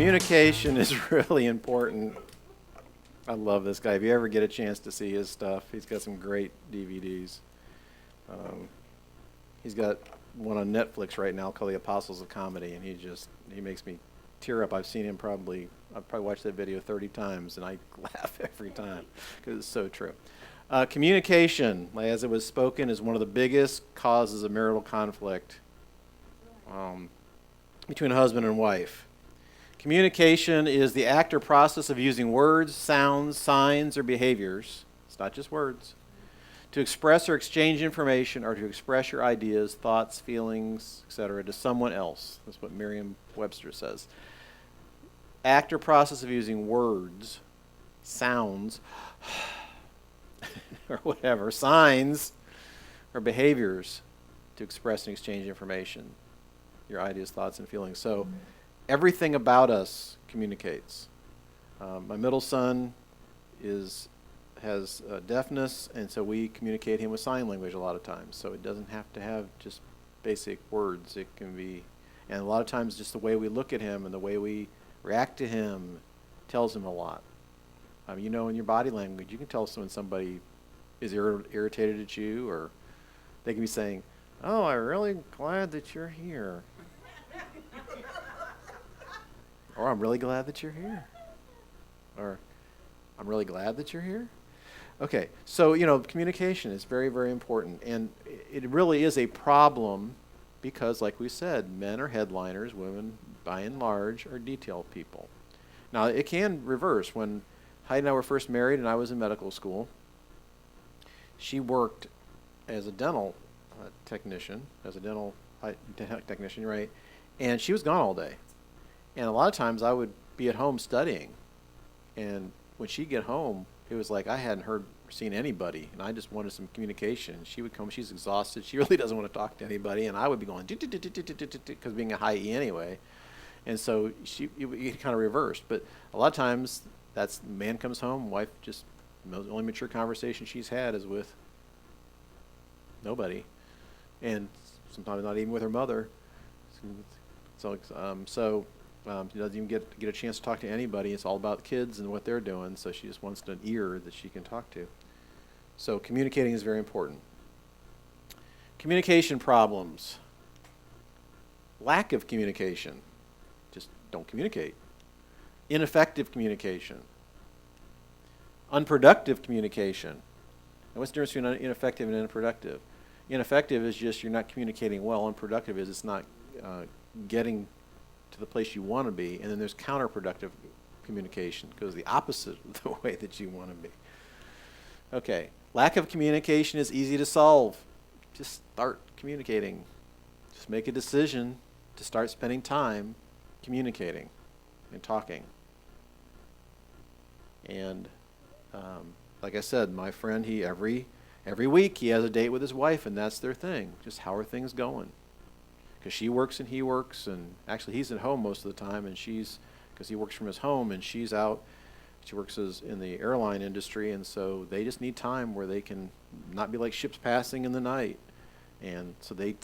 Communication is really important. I love this guy. If you ever get a chance to see his stuff, he's got some great DVDs. He's got one on Netflix right now called The Apostles of Comedy, and he makes me tear up. I've probably watched that video 30 times, and I laugh every time because it's so true. Communication, as it was spoken, is one of the biggest causes of marital conflict between a husband and wife. Communication is the act or process of using words, sounds, signs, or behaviors, it's not just words, to express or exchange information or to express your ideas, thoughts, feelings, etc. to someone else. That's what Merriam-Webster says. Act or process of using words, sounds, or whatever, signs, or behaviors to express and exchange information, your ideas, thoughts, and feelings. So everything about us communicates. My middle son has deafness, and so we communicate him with sign language a lot of times. So it doesn't have to have just basic words. It can be, and a lot of times just the way we look at him and the way we react to him tells him a lot. In your body language, you can tell when somebody is irritated at you, or they can be saying, "Oh, I'm really glad that you're here." Or, "I'm really glad that you're here." Or, "I'm really glad that you're here." Okay, so, communication is very, very important. And it really is a problem because, like we said, men are headliners, women, by and large, are detail people. Now, it can reverse. When Heidi and I were first married and I was in medical school, she worked as a dental technician, right? And she was gone all day. And a lot of times I would be at home studying. And when she'd get home, it was like I hadn't seen anybody, and I just wanted some communication. She would come, she's exhausted. She really doesn't want to talk to anybody, and I would be going, because being a high E anyway. And so it kind of reversed. But a lot of times, man comes home, wife just, the only mature conversation she's had is with nobody. And sometimes not even with her mother. So she doesn't even get a chance to talk to anybody. It's all about kids and what they're doing, so she just wants an ear that she can talk to. So communicating is very important. Communication problems. Lack of communication. Just don't communicate. Ineffective communication. Unproductive communication. Now, what's the difference between ineffective and unproductive? Ineffective is just you're not communicating well. Unproductive is it's not getting to the place you want to be. And then there's counterproductive communication. It goes the opposite of the way that you want to be. Okay. Lack of communication is easy to solve. Just start communicating. Just make a decision to start spending time communicating and talking. And like I said, my friend, every week he has a date with his wife, and that's their thing. Just how are things going? Because she works and he works, and actually he's at home most of the time, and because he works from his home, and she's out. She works in the airline industry, and so they just need time where they can not be like ships passing in the night. And so they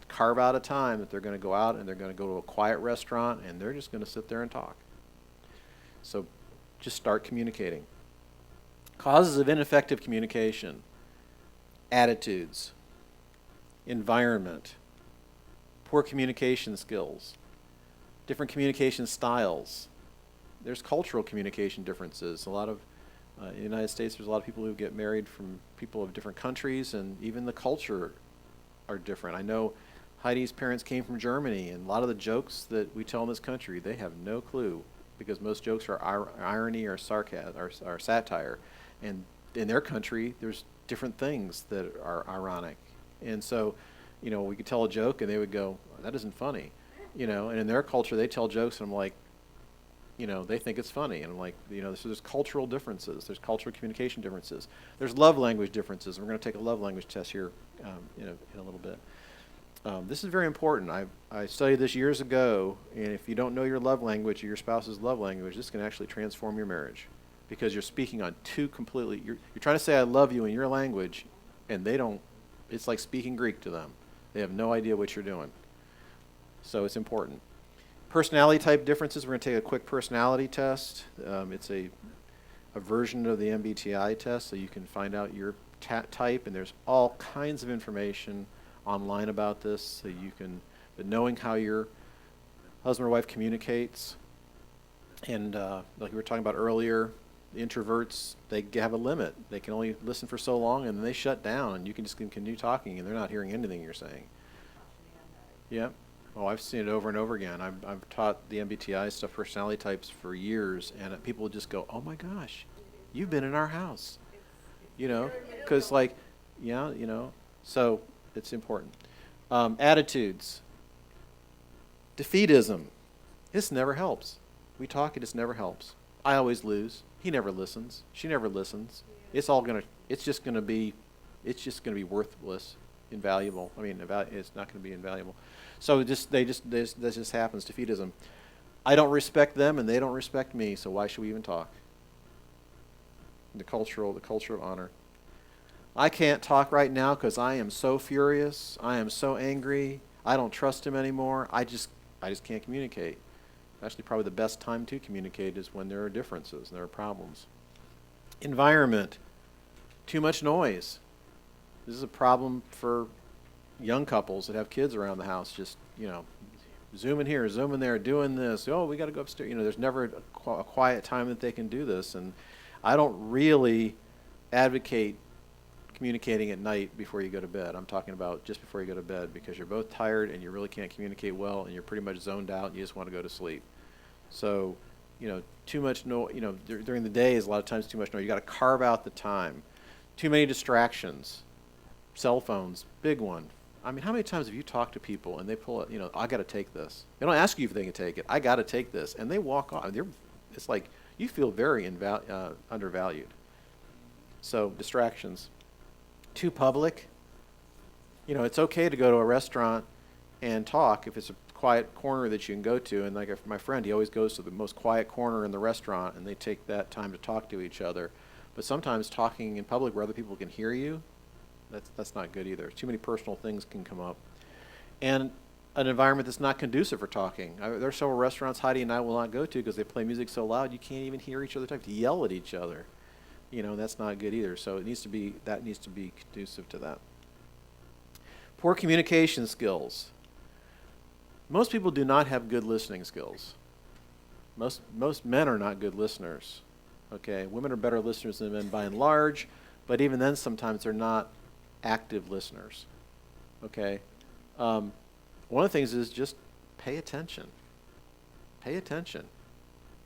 carve out a time that they're going to go out and they're going to go to a quiet restaurant, and they're just going to sit there and talk. So just start communicating. Causes of ineffective communication: attitudes, environment, poor communication skills, different communication styles. There's cultural communication differences. A lot of, in the United States, there's a lot of people who get married from people of different countries, and even the culture are different. I know Heidi's parents came from Germany, and a lot of the jokes that we tell in this country, they have no clue, because most jokes are irony or sarcasm or satire. And in their country, there's different things that are ironic. And so, we could tell a joke, and they would go, "That isn't funny." And in their culture, they tell jokes, and I'm like, they think it's funny. And I'm like, so there's cultural differences. There's cultural communication differences. There's love language differences. And we're going to take a love language test here in a little bit. This is very important. I studied this years ago, and if you don't know your love language or your spouse's love language, this can actually transform your marriage, because you're speaking on two completely, you're trying to say "I love you" in your language, and they don't, it's like speaking Greek to them. They have no idea what you're doing. So it's important. Personality type differences, we're going to take a quick personality test. It's a version of the MBTI test, so you can find out your type, and there's all kinds of information online about this, so you can, but knowing how your husband or wife communicates, and like we were talking about earlier, the introverts, they have a limit. They can only listen for so long, and then they shut down, and you can just continue talking, and they're not hearing anything you're saying. Yeah. Oh, I've seen it over and over again. I've taught the MBTI stuff, personality types, for years, and people just go, "Oh my gosh, you've been in our house," because like, yeah, so it's important. Attitudes. Defeatism. This never helps. We talk, it just never helps. I always lose. He never listens. She never listens. It's just gonna be worthless, invaluable. I mean, it's not gonna be invaluable. So this just happens. Defeatism. I don't respect them, and they don't respect me. So why should we even talk? The culture of honor. I can't talk right now because I am so furious. I am so angry. I don't trust him anymore. I just can't communicate. Actually, probably the best time to communicate is when there are differences and there are problems. Environment. Too much noise. This is a problem for young couples that have kids around the house. Just, zooming here, zooming there, doing this. Oh, we got to go upstairs. There's never a quiet time that they can do this. And I don't really advocate communicating at night before you go to bed. I'm talking about just before you go to bed, because you're both tired and you really can't communicate well, and you're pretty much zoned out and you just want to go to sleep. So, too much noise, during the day is a lot of times too much noise. You got to carve out the time. Too many distractions. Cell phones, big one. I mean, how many times have you talked to people and they pull it, I got to take this. They don't ask you if they can take it. I got to take this. And they walk off. It's like you feel very undervalued. So distractions. Too public. It's okay to go to a restaurant and talk if it's a quiet corner that you can go to. And like my friend, he always goes to the most quiet corner in the restaurant, and they take that time to talk to each other. But sometimes talking in public where other people can hear you, that's not good either. Too many personal things can come up. And an environment that's not conducive for talking. There are several restaurants Heidi and I will not go to because they play music so loud you can't even hear each other talk, to yell at each other. That's not good either. So that needs to be conducive to that. Poor communication skills. Most people do not have good listening skills. Most men are not good listeners. Okay, women are better listeners than men by and large, but even then sometimes they're not active listeners. Okay, one of the things is just pay attention. Pay attention.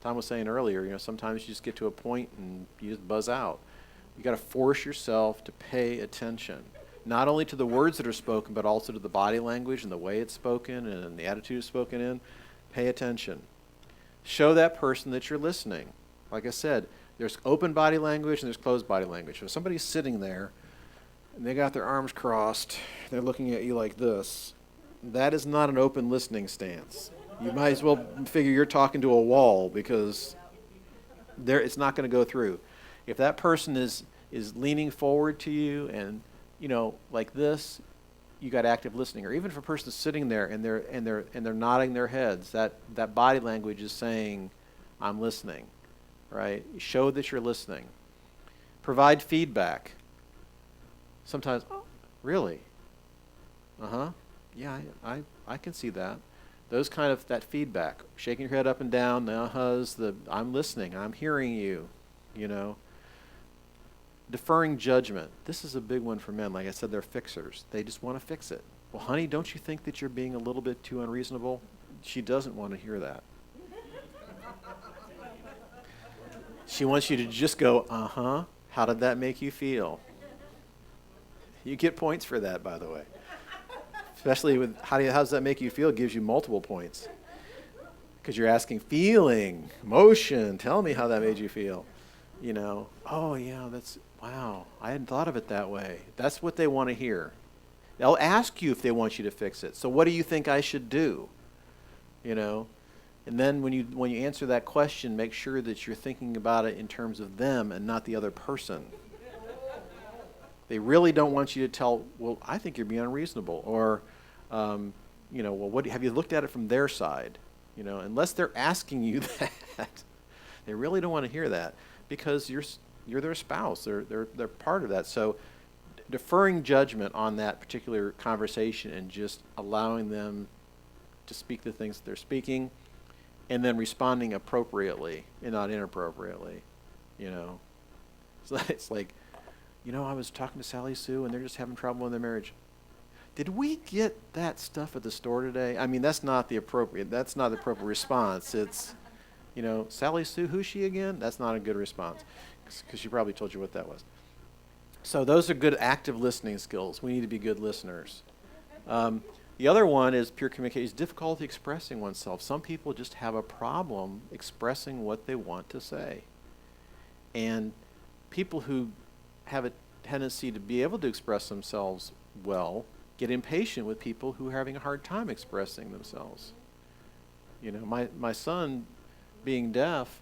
Tom was saying earlier, sometimes you just get to a point and you just buzz out. You got to force yourself to pay attention, not only to the words that are spoken, but also to the body language and the way it's spoken and the attitude it's spoken in. Pay attention. Show that person that you're listening. Like I said, there's open body language and there's closed body language. So if somebody's sitting there and they got their arms crossed, they're looking at you like this, that is not an open listening stance. You might as well figure you're talking to a wall, because it's not going to go through. If that person is leaning forward to you and like this, you got active listening. Or even if a person's sitting there and they're nodding their heads, that body language is saying, I'm listening. Right? Show that you're listening. Provide feedback. Sometimes, oh, really? Yeah, I can see that. Those kind of, that feedback, shaking your head up and down, the uh-hus, I'm listening, I'm hearing you, Deferring judgment. This is a big one for men. Like I said, they're fixers. They just want to fix it. Well, honey, don't you think that you're being a little bit too unreasonable? She doesn't want to hear that. She wants you to just go, how did that make you feel? You get points for that, by the way. Especially with how does that make you feel? It gives you multiple points. Because you're asking feeling, emotion, tell me how that made you feel. Oh yeah, wow, I hadn't thought of it that way. That's what they want to hear. They'll ask you if they want you to fix it. So what do you think I should do? And then when you answer that question, make sure that you're thinking about it in terms of them and not the other person. They really don't want you to tell, well, I think you're being unreasonable. Or, well, what have you looked at it from their side? unless they're asking you that, they really don't want to hear that because you're their spouse. They're part of that. So deferring judgment on that particular conversation and just allowing them to speak the things that they're speaking, and then responding appropriately and not inappropriately. So it's like, I was talking to Sally Sue and they're just having trouble in their marriage. Did we get that stuff at the store today? I mean, that's not the appropriate response. It's, Sally Sue, who's she again? That's not a good response because she probably told you what that was. So those are good active listening skills. We need to be good listeners. The other one is pure communication, is difficulty expressing oneself. Some people just have a problem expressing what they want to say. And people who have a tendency to be able to express themselves well get impatient with people who are having a hard time expressing themselves. My son, being deaf,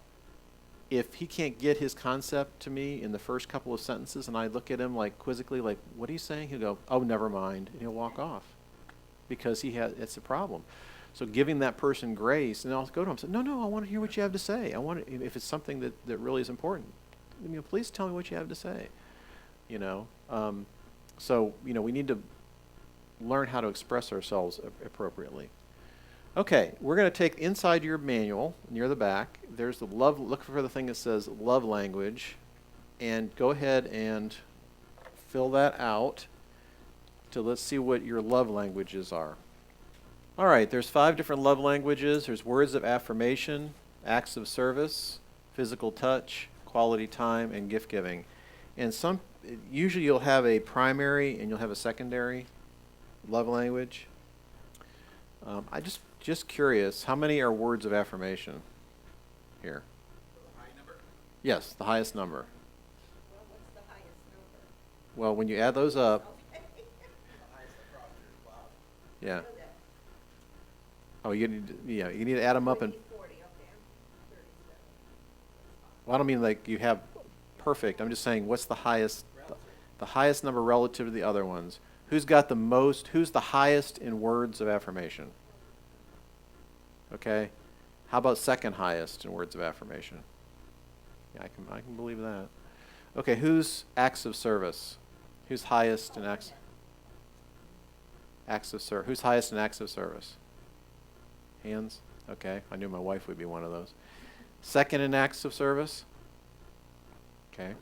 if he can't get his concept to me in the first couple of sentences and I look at him like quizzically, like, what are you saying? He'll go, oh, never mind, and he'll walk off because it's a problem. So giving that person grace, and I'll go to him and say, no, I want to hear what you have to say. If it's something that really is important, please tell me what you have to say. So we need to learn how to express ourselves appropriately. Okay, we're going to take inside your manual, near the back, there's the look for the thing that says love language, and go ahead and fill that out. So let's see what your love languages are. All right, there's 5 different love languages. There's words of affirmation, acts of service, physical touch, quality time, and gift giving. And usually you'll have a primary and you'll have a secondary love language. I just curious, how many are words of affirmation here? The high number? Yes, the highest number. Well, what's the highest number? Well, when you add those up, The highest I probably is love. yeah. Oh, you need to add them up and. 40, okay, I'm 37. Well, I don't mean like you have perfect. I'm just saying, what's the highest? The highest number relative to the other ones. Who's got the most? Who's the highest in words of affirmation? Okay. How about second highest in words of affirmation? Yeah, I can believe that. Okay, who's acts of service? Who's highest in acts of service? Who's highest in acts of service? Hands? Okay, I knew my wife would be one of those. Second in acts of service? Okay.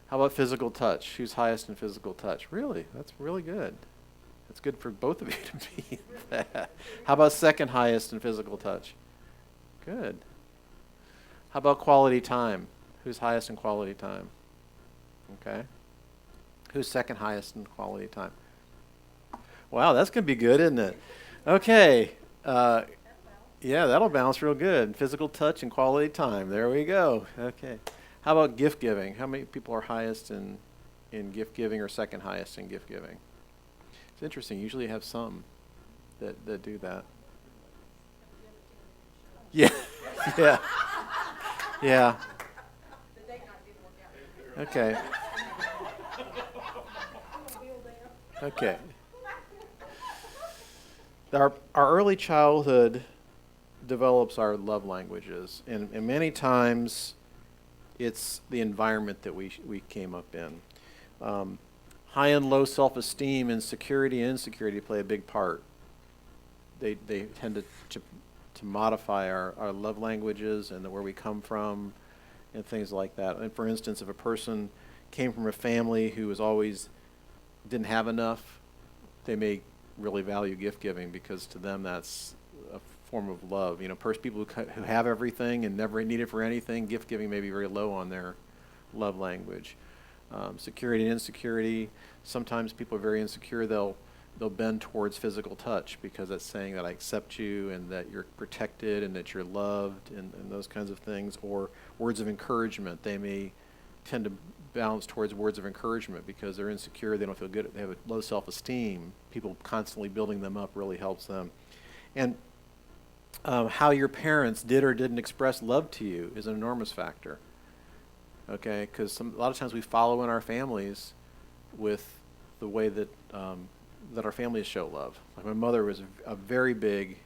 How about physical touch? Who's highest in physical touch? Really? That's really good. That's good for both of you to be that. How about second highest in physical touch? Good. How about quality time? Who's highest in quality time? Okay. Who's second highest in quality time? Wow, that's going to be good, isn't it? Okay. Yeah, that'll balance real good. Physical touch and quality time. There we go. Okay. How about gift giving? How many people are highest in gift giving or second highest in gift giving? It's interesting. Usually you have some that do that. Yeah. Yeah. Yeah. Okay. Okay. Our early childhood develops our love languages, and many times it's the environment that we came up in. High and low self-esteem and security and insecurity play a big part. They tend to modify our love languages and where we come from and things like that. And for instance, if a person came from a family who was always didn't have enough, they may really value gift giving because to them that's a form of love. People who have everything and never need it for anything, gift giving may be very low on their love language. Security and insecurity, sometimes people are very insecure, they'll bend towards physical touch because that's saying that I accept you and that you're protected and that you're loved and those kinds of things. Or words of encouragement, they may tend to balance towards words of encouragement because they're insecure, they don't feel good, they have a low self-esteem. People constantly building them up really helps them. And how your parents did or didn't express love to you is an enormous factor. Okay, because a lot of times we follow in our families with the way that that our families show love. Like my mother was a very big,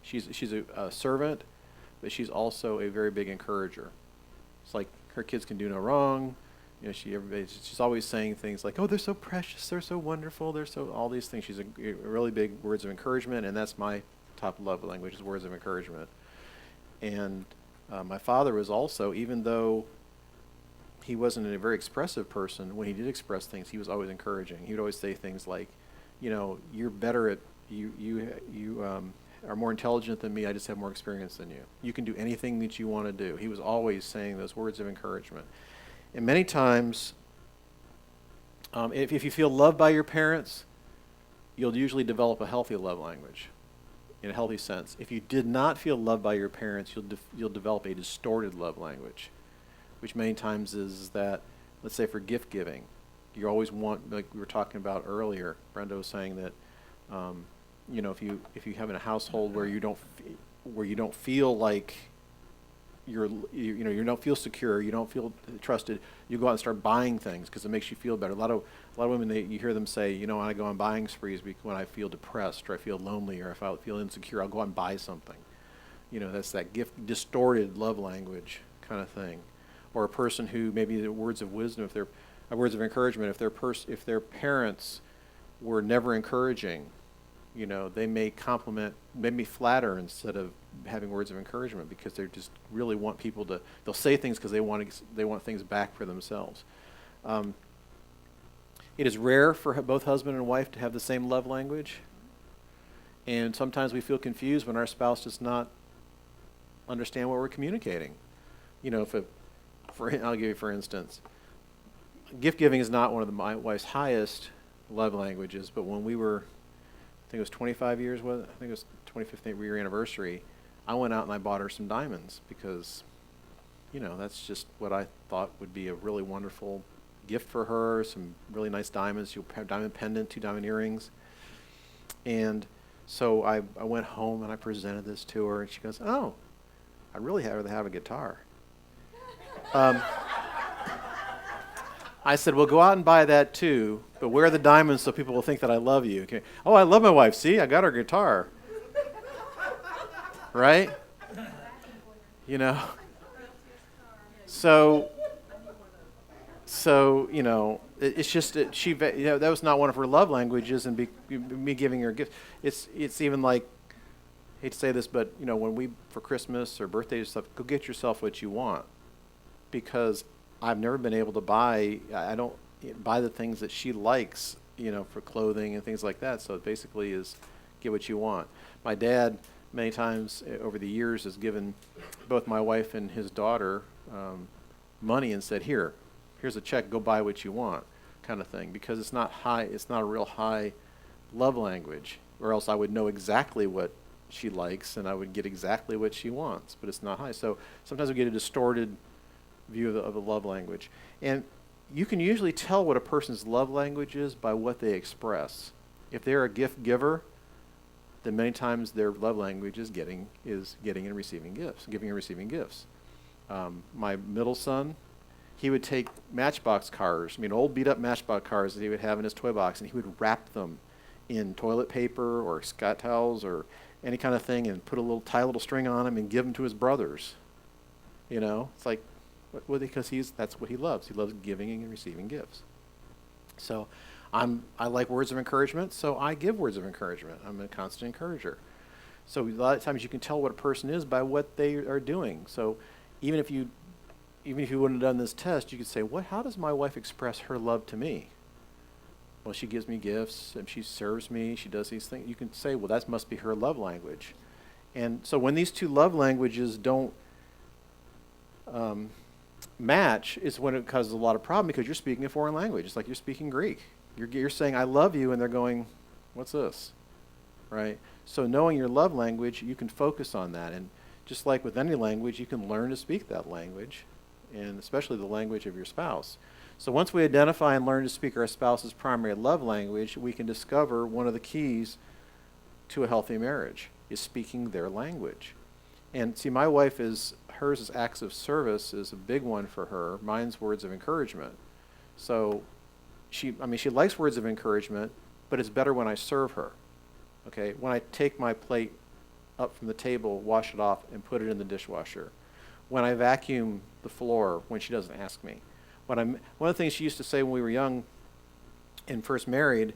She's a servant, but she's also a very big encourager. It's like her kids can do no wrong. You know, she's always saying things like, "Oh, they're so precious, they're so wonderful, they're so," all these things. She's a really big words of encouragement, and that's my top love language, is words of encouragement. And my father was also, even though he wasn't a very expressive person, when he did express things, he was always encouraging. He would always say things like, "You know, you're better at you are more intelligent than me. I just have more experience than you. You can do anything that you want to do." He was always saying those words of encouragement. And many times, if you feel loved by your parents, you'll usually develop a healthy love language, in a healthy sense. If you did not feel loved by your parents, you'll develop a distorted love language, which many times is that, let's say for gift giving, you always want, like we were talking about earlier, Brenda was saying that, you know, if you have in a household where you don't feel like you don't feel secure, you don't feel trusted, you go out and start buying things because it makes you feel better. A lot of women, you hear them say, you know, I go on buying sprees when I feel depressed or I feel lonely or if I feel insecure, I'll go out and buy something. You know, that's that gift distorted love language kind of thing. Or a person who maybe the words of wisdom, if they're words of encouragement, if their parents were never encouraging, you know, they may compliment, maybe flatter instead of having words of encouragement because they just really want people to, they'll say things because they want things back for themselves. It is rare for both husband and wife to have the same love language. And sometimes we feel confused when our spouse does not understand what we're communicating. You know, I'll give you for instance, gift giving is not one of my wife's highest love languages, but when we were, I think it was 25 years, I think it was 25th year anniversary, I went out and I bought her some diamonds because, you know, that's just what I thought would be a really wonderful gift for her, some really nice diamonds. She'll have a diamond pendant, 2 diamond earrings. And so I went home and I presented this to her and she goes, "Oh, I'd really rather have a guitar." I said, "Well, go out and buy that too, but wear the diamonds so people will think that I love you." Okay. "Oh, I love my wife. See, I got her guitar." Right? You know? So you know, it's just that was not one of her love languages, and me giving her a gift. It's even like, I hate to say this, but you know, when we for Christmas or birthdays and stuff, go get yourself what you want, because I've never been able to I don't buy the things that she likes, you know, for clothing and things like that. So it basically is get what you want. My dad, many times over the years, has given both my wife and his daughter money and said, here's a check, go buy what you want, kind of thing, because it's not a real high love language, or else I would know exactly what she likes and I would get exactly what she wants, but it's not high. So sometimes we get a distorted view of the love language. And you can usually tell what a person's love language is by what they express. If they're a gift giver, then many times their love language is getting and receiving gifts, giving and receiving gifts. My middle son, he would take Matchbox cars, old beat-up Matchbox cars that he would have in his toy box, and he would wrap them in toilet paper or Scott towels or any kind of thing and tie a little string on them and give them to his brothers. You know, it's like, because that's what he loves. He loves giving and receiving gifts. So I like words of encouragement, so I give words of encouragement. I'm a constant encourager. So a lot of times you can tell what a person is by what they are doing. So even if you wouldn't have done this test, you could say, how does my wife express her love to me? Well, she gives me gifts, and she serves me, she does these things. You can say, well, that must be her love language. And so when these two love languages don't match, is when it causes a lot of problem, because you're speaking a foreign language. It's like you're speaking Greek. You're saying, I love you, and they're going, what's this? Right? So knowing your love language, you can focus on that. And just like with any language, you can learn to speak that language, and especially the language of your spouse. So once we identify and learn to speak our spouse's primary love language, we can discover one of the keys to a healthy marriage is speaking their language. And see, my wife hers is acts of service is a big one for her. Mine's words of encouragement. So she likes words of encouragement, but it's better when I serve her. Okay, when I take my plate up from the table, wash it off, and put it in the dishwasher. When I vacuum the floor, when she doesn't ask me. One of the things she used to say when we were young and first married,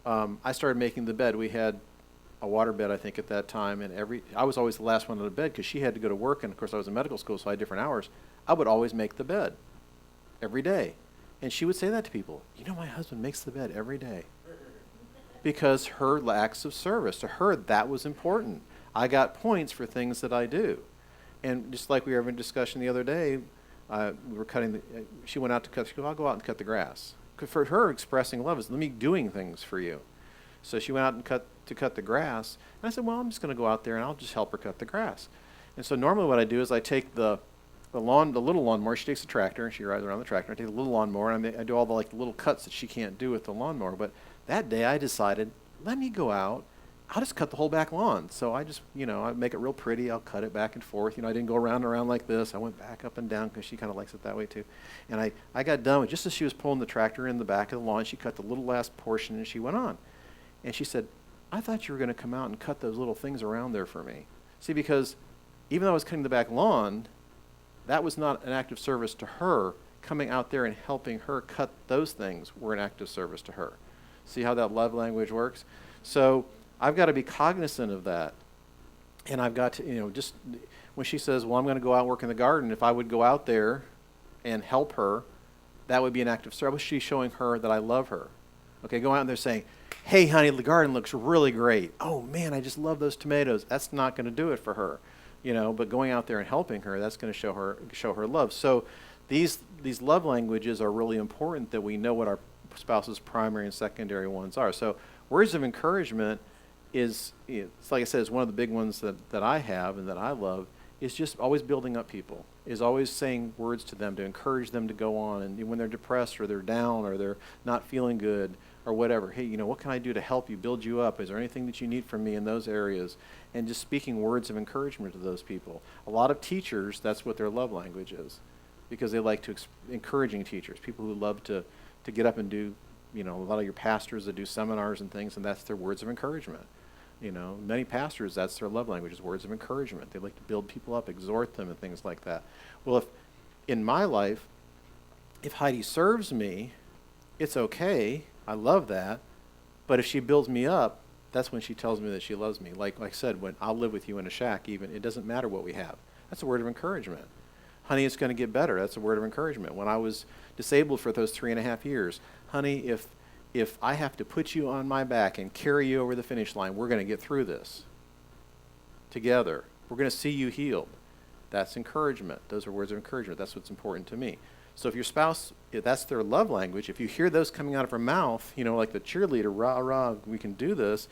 I started making the bed. We had a water bed, I think, at that time, and I was always the last one out of bed because she had to go to work, and of course I was in medical school, so I had different hours. I would always make the bed every day. And she would say that to people. You know, my husband makes the bed every day. Because her acts of service, to her, that was important. I got points for things that I do. And just like we were having a discussion the other day, we were she went out to cut, she goes, I'll go out and cut the grass. 'Cause for her, expressing love is me doing things for you. So she went out and cut the grass. And I said, well, I'm just going to go out there and I'll just help her cut the grass. And so normally what I do is I take the little lawnmower. She takes the tractor and she rides around the tractor. I take the little lawnmower and I do all the little cuts that she can't do with the lawnmower. But that day I decided, let me go out. I'll just cut the whole back lawn. So I just, I make it real pretty. I'll cut it back and forth. I didn't go around and around like this. I went back up and down because she kind of likes it that way too. And I got done with, just as she was pulling the tractor in the back of the lawn, she cut the little last portion and she went on. And she said, I thought you were going to come out and cut those little things around there for me. See, because even though I was cutting the back lawn, that was not an act of service to her. Coming out there and helping her cut those things were an act of service to her. See how that love language works? So I've got to be cognizant of that. And I've got to, just when she says, well, I'm going to go out and work in the garden, if I would go out there and help her, that would be an act of service. She's showing her that I love her. Okay, going out there saying, hey, honey, the garden looks really great. Oh, man, I just love those tomatoes. That's not going to do it for her. But going out there and helping her, that's going to show her love. So these love languages are really important, that we know what our spouse's primary and secondary ones are. So words of encouragement it's like I said, it's one of the big ones that I have and that I love, is just always building up people, is always saying words to them to encourage them to go on. And when they're depressed or they're down or they're not feeling good or whatever, hey, what can I do to help you, build you up? Is there anything that you need from me in those areas? And just speaking words of encouragement to those people. A lot of teachers, that's what their love language is, because they like to encouraging teachers, people who love to get up and do, a lot of your pastors that do seminars and things, and that's their words of encouragement. Many pastors, that's their love language, is words of encouragement. They like to build people up, exhort them, and things like that. Well, if in my life, if Heidi serves me, it's okay. I love that. But if she builds me up, that's when she tells me that she loves me. Like I said, when I'll live with you in a shack, even, it doesn't matter what we have. That's a word of encouragement. Honey, it's going to get better. That's a word of encouragement. When I was disabled for those 3.5 years, honey, if I have to put you on my back and carry you over the finish line, we're going to get through this together. We're going to see you healed. That's encouragement. Those are words of encouragement. That's what's important to me. So if your spouse, if that's their love language, if you hear those coming out of her mouth, like the cheerleader, rah, rah, we can do this,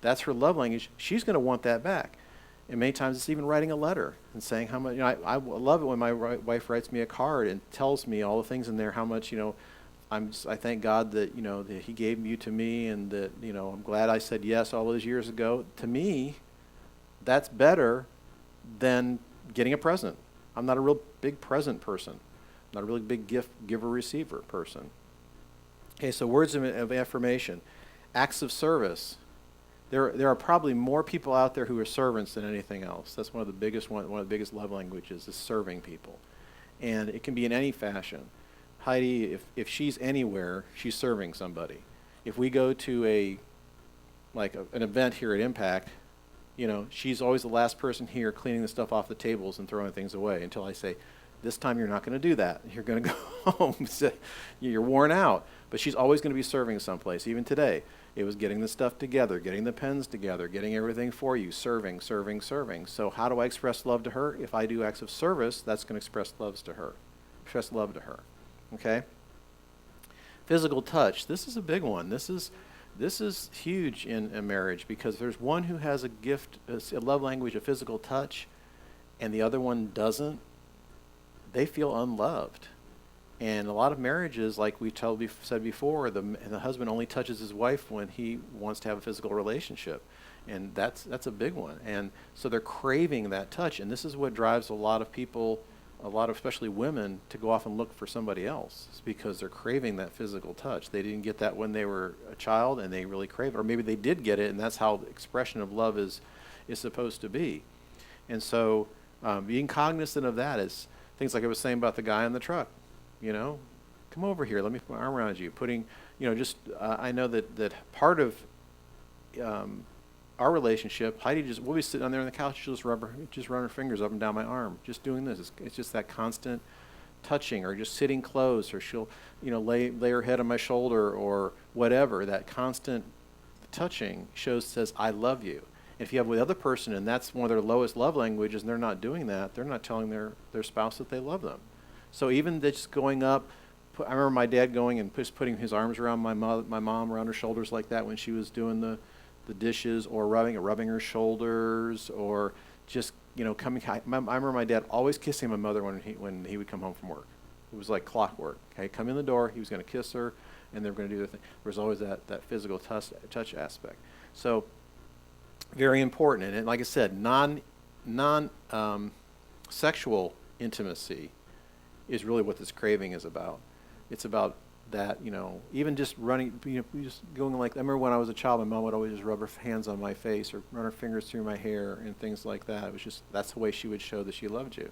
that's her love language. She's going to want that back. And many times it's even writing a letter and saying how much, I love it when my wife writes me a card and tells me all the things in there, how much, I thank God that, that he gave you to me, and that, I'm glad I said yes all those years ago. To me, that's better than getting a present. I'm not a real big present person. I'm not a really big gift giver-receiver person. Okay, so words of affirmation. Acts of service. There are probably more people out there who are servants than anything else. That's one of the biggest love languages, is serving people. And it can be in any fashion. Heidi, if she's anywhere, she's serving somebody. If we go to an event here at Impact, she's always the last person here cleaning the stuff off the tables and throwing things away until I say, this time you're not going to do that. You're going to go home. So you're worn out. But she's always going to be serving someplace. Even today, it was getting the stuff together, getting the pens together, getting everything for you, serving. So how do I express love to her? If I do acts of service, that's going to express love to her. Okay? Physical touch. This is a big one. This is huge in a marriage, because there's one who has a gift, a love language of physical touch, and the other one doesn't. They feel unloved. And a lot of marriages, like we said before, the husband only touches his wife when he wants to have a physical relationship. And that's a big one. And so they're craving that touch. And this is what drives a lot of people, especially women, to go off and look for somebody else. It's because they're craving that physical touch. They didn't get that when they were a child, and they really crave it. Or maybe they did get it, and that's how the expression of love is is supposed to be. And so being cognizant of that is things like I was saying about the guy in the truck, you know, come over here, let me put my arm around you, putting, you know, just, I know that part of our relationship, Heidi we'll be sitting on there on the couch, she'll just run her fingers up and down my arm, just doing this. It's just that constant touching, or just sitting close, or she'll, you know, lay her head on my shoulder, or whatever. That constant touching says, I love you. And if you have with the other person, and that's one of their lowest love languages, and they're not doing that, they're not telling their spouse that they love them. So even just going up, I remember my dad going and just putting his arms around my mom around her shoulders like that when she was doing the dishes, or rubbing her shoulders, or just, you know, coming. I remember my dad always kissing my mother when he would come home from work. It was like clockwork. Okay, come in the door, he was going to kiss her, and they were going to do their thing. There was always that physical touch aspect. So very important. And like I said, non sexual intimacy is really what this craving is about. It's about that, you know, even just running, you know, just going like, I remember when I was a child, my mom would always just rub her hands on my face, or run her fingers through my hair and things like that. It was just, that's the way she would show that she loved you.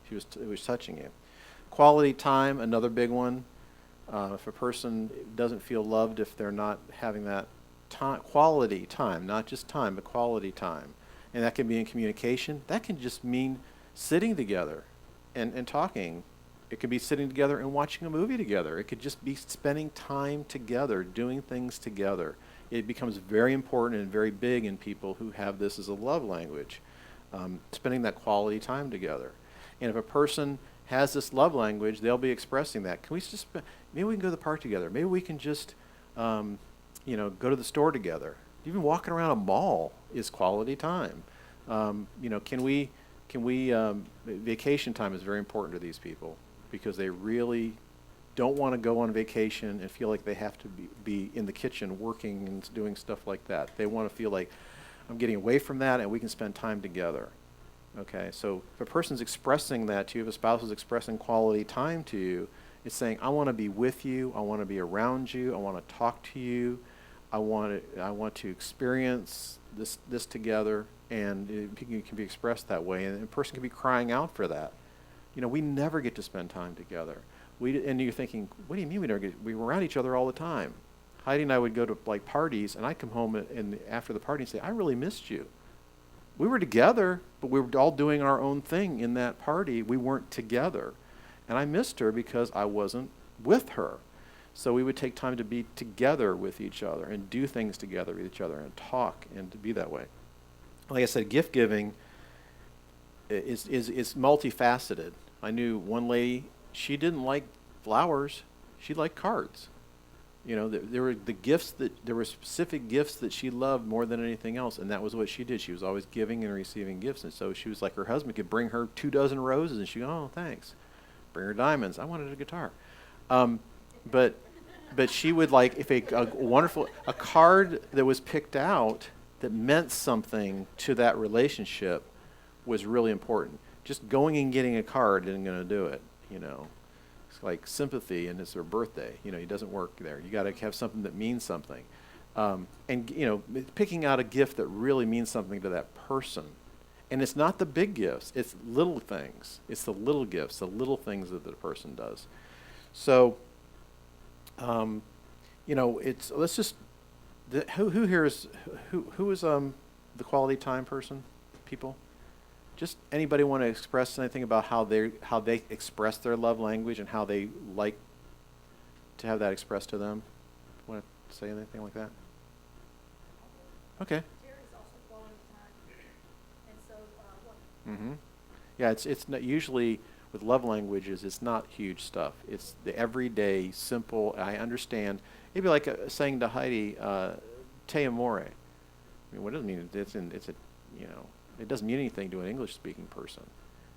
It was touching you. Quality time, another big one. If a person doesn't feel loved, if they're not having that quality time, not just time, but quality time. And that can be in communication. That can just mean sitting together and talking. It could be sitting together and watching a movie together. It could just be spending time together, doing things together. It becomes very important and very big in people who have this as a love language, spending that quality time together. And if a person has this love language, they'll be expressing that. Can we just, maybe we can go to the park together. Maybe we can just, you know, go to the store together. Even walking around a mall is quality time. You know, vacation time is very important to these people, because they really don't want to go on vacation and feel like they have to be in the kitchen working and doing stuff like that. They want to feel like, I'm getting away from that and we can spend time together. Okay, so if a person's expressing that to you, if a spouse is expressing quality time to you, it's saying, I want to be with you, I want to be around you, I want to talk to you, I want to experience this together, and it can be expressed that way, and a person can be crying out for that. You know, we never get to spend time together. And you're thinking, what do you mean we never get? We were around each other all the time. Heidi and I would go to like parties, and I'd come home and after the party and say, I really missed you. We were together, but we were all doing our own thing in that party. We weren't together. And I missed her because I wasn't with her. So we would take time to be together with each other and do things together with each other and talk and to be that way. Like I said, gift giving is multifaceted. I knew one lady, she didn't like flowers, she liked cards. You know, there were specific gifts that she loved more than anything else, and that was what she did. She was always giving and receiving gifts, and so she was like, her husband could bring her 24 roses, and she'd go, oh, thanks. Bring her diamonds. I wanted a guitar. But she would like, if a card that was picked out that meant something to that relationship was really important. Just going and getting a card isn't going to do it, you know. It's like sympathy, and it's their birthday. You know, it doesn't work there. You got to have something that means something. And, you know, picking out a gift that really means something to that person. And it's not the big gifts. It's little things. It's the little gifts, the little things that the person does. So, you know, let's just, who here is, who is the quality time person, people? Just anybody want to express anything about how they express their love language and how they like to have that expressed to them? Want to say anything like that? Okay. Jerry's also quality time, and so what? Mm-hmm. Yeah, it's not usually with love languages. It's not huge stuff. It's the everyday, simple. I understand. Maybe like saying to Heidi, "Te amore." I mean, what does it mean? It's a, you know. It doesn't mean anything to an English-speaking person.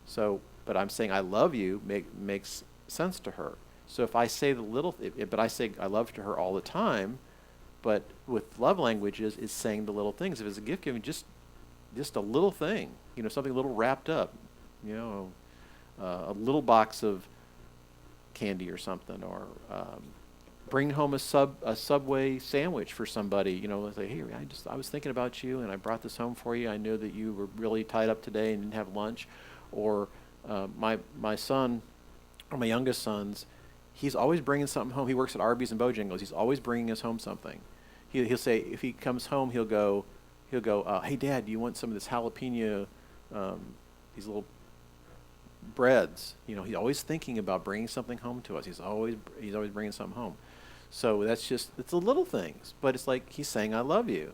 So, but I'm saying I love you makes sense to her. So if I say but I say I love to her all the time, but with love languages, it's saying the little things. If it's a gift giving, just a little thing, you know, something a little wrapped up, you know, a little box of candy or something, or bring home a Subway sandwich for somebody. You know, like, hey, I was thinking about you, and I brought this home for you. I know that you were really tied up today and didn't have lunch. Or my son, or my youngest son's, he's always bringing something home. He works at Arby's and Bojangles. He's always bringing us home something. He'll say, if he comes home, he'll go, hey, Dad, do you want some of this jalapeno, these little breads? You know, he's always thinking about bringing something home to us. He's always bringing something home. So it's the little things, but it's like he's saying, I love you.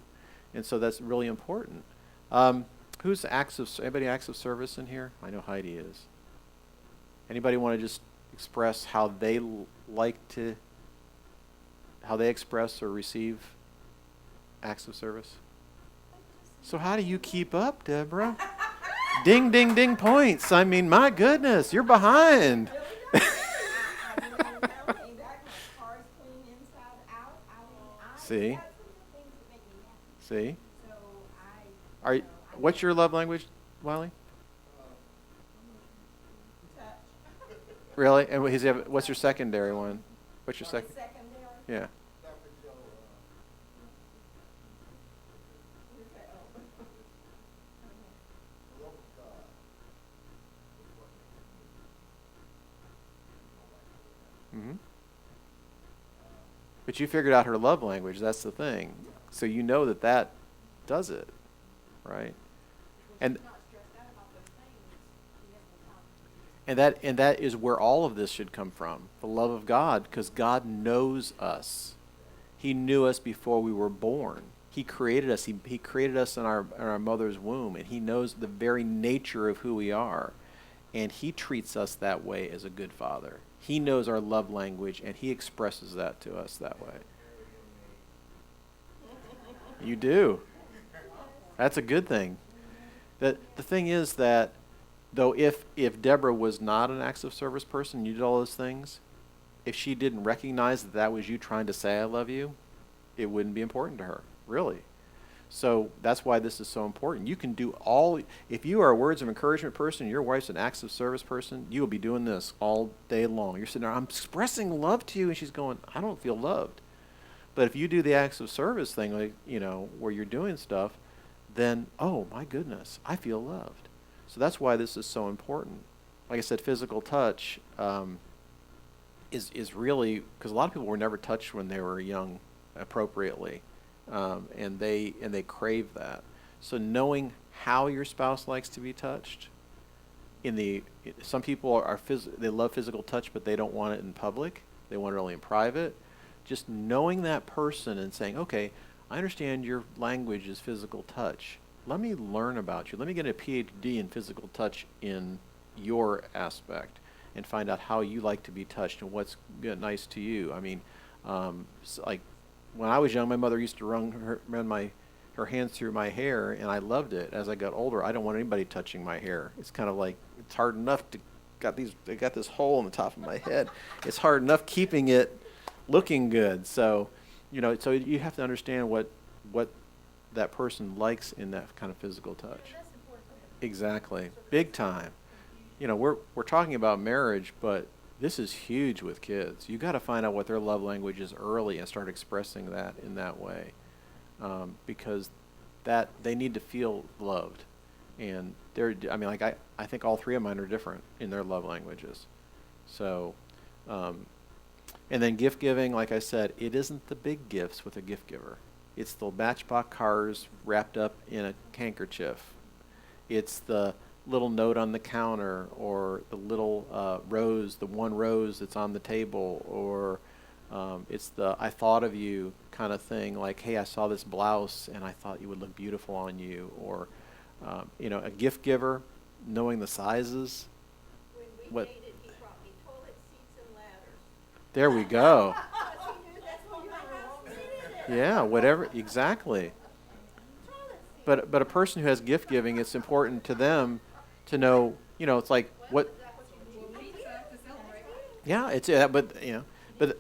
And so that's really important. Anybody acts of service in here? I know Heidi is. Anybody want to just express how they how they express or receive acts of service? So how do you keep up, Deborah? Ding, ding, ding points. I mean, my goodness, you're behind. See? See? What's your love language, Wiley? Really? And what's your secondary one? What's your second? Yeah. Mm-hmm. But you figured out her love language. That's the thing. So you know that does it, right? And that is where all of this should come from, the love of God, because God knows us. He knew us before we were born. He created us. He created us in our mother's womb, and He knows the very nature of who we are. And He treats us that way as a good Father. He knows our love language, and He expresses that to us that way. You do. That's a good thing. The thing is that, though, if Deborah was not an acts of service person, you did all those things, if she didn't recognize that was you trying to say I love you, it wouldn't be important to her, really. So that's why this is so important. You can do if you are a words of encouragement person, your wife's an acts of service person, you will be doing this all day long. You're sitting there, I'm expressing love to you, and she's going, I don't feel loved. But if you do the acts of service thing, like, you know, where you're doing stuff, then, oh my goodness, I feel loved. So that's why this is so important. Like I said, physical touch is really, because a lot of people were never touched when they were young appropriately, and they crave that. So knowing how your spouse likes to be touched, some people they love physical touch, but they don't want it in public. They want it only in private. Just knowing that person and saying, okay, I understand your language is physical touch. Let me learn about you. Let me get a PhD in physical touch in your aspect and find out how you like to be touched and what's nice to you. I mean, like when I was young, my mother used to run her hands through my hair, and I loved it. As I got older, I don't want anybody touching my hair. It's kind of like, it's hard enough I got this hole in the top of my head. It's hard enough keeping it looking good. So, you know, so you have to understand what that person likes in that kind of physical touch. Exactly. Big time. You know, we're talking about marriage, but this is huge with kids. You got to find out what their love language is early and start expressing that in that way, because that they need to feel loved. And I think all three of mine are different in their love languages. So, and then gift giving, like I said, it isn't the big gifts with a gift giver. It's the Matchbox cars wrapped up in a handkerchief. It's the little note on the counter, or the little the one rose that's on the table, or it's the I thought of you kind of thing, like, hey, I saw this blouse and I thought you would look beautiful on you. Or, you know, a gift giver, knowing the sizes. When we dated, he brought me toilet seats and ladders. There we go. He knew that's what my house needed. Yeah, whatever, exactly. But a person who has gift giving, it's important to them to know, you know, it's like what. Yeah, it's but you know, but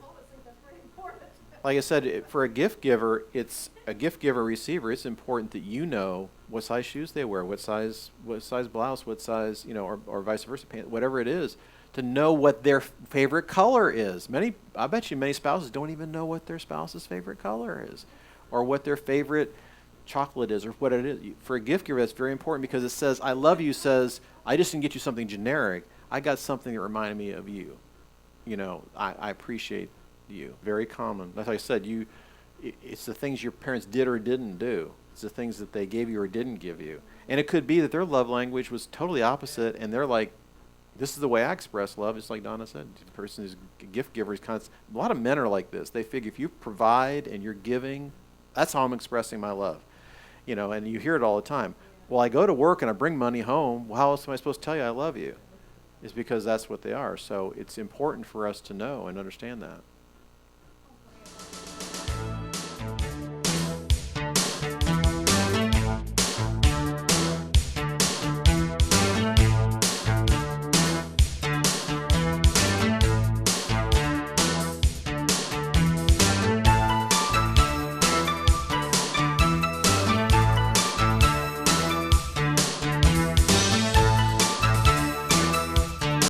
like I said, for a gift giver, it's a gift giver receiver. It's important that you know what size shoes they wear, what size blouse, what size, you know, or vice versa, pants, whatever it is, to know what their favorite color is. I bet you many spouses don't even know what their spouse's favorite color is, or what their favorite chocolate is, or what it is. For a gift giver, that's very important, because it says, I love you says, I just didn't get you something generic. I got something that reminded me of you. You know, I appreciate you. Very common. Like I said, it's the things your parents did or didn't do. It's the things that they gave you or didn't give you. And it could be that their love language was totally opposite, and they're like, this is the way I express love, just like Donna said. The person who's a gift giver is a lot of men are like this. They figure if you provide and you're giving, that's how I'm expressing my love. You know, and you hear it all the time. Well, I go to work and I bring money home. Well, how else am I supposed to tell you I love you? It's because that's what they are. So it's important for us to know and understand that.